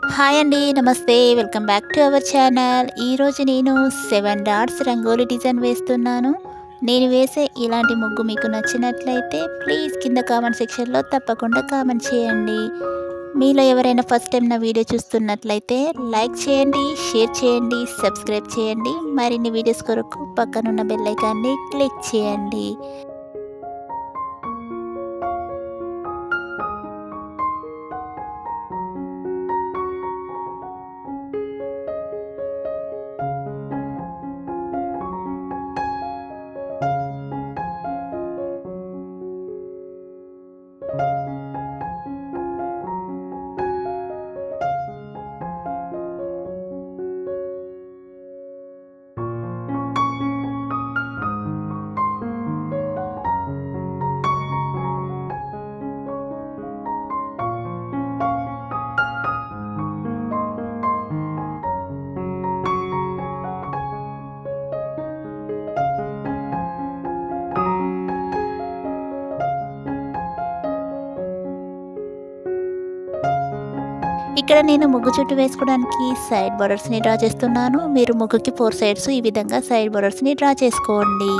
Hi అండి. నమస్తే. Welcome back to our channel. ఈరోజు నేను 7 డాట్స్ రంగోలీ డిజైన్ వేస్తున్నాను. నేను వేసే ఇలాంటి ముగ్గు మీకు నచ్చినట్లయితే ప్లీజ్ కింద కామెంట్ సెక్షన్‌లో తప్పకుండా కామెంట్ చేయండి. మీలో ఎవరైనా ఫస్ట్ టైం నా వీడియో చూస్తున్నట్లయితే లైక్ చేయండి, షేర్ చేయండి, సబ్స్క్రైబ్ చేయండి. మరిన్ని వీడియోస్ కొరకు పక్కనున్న బెల్ ఐకాన్ని క్లిక్ చేయండి. ఇక్కడ నేను ముగ్గు చుట్టూ వేసుకోవడానికి సైడ్ బోర్డర్స్ని డ్రా చేస్తున్నాను. మీరు ముగ్గుకి 4 సైడ్స్ ఈ విధంగా సైడ్ బోర్డర్స్ని డ్రా చేసుకోండి.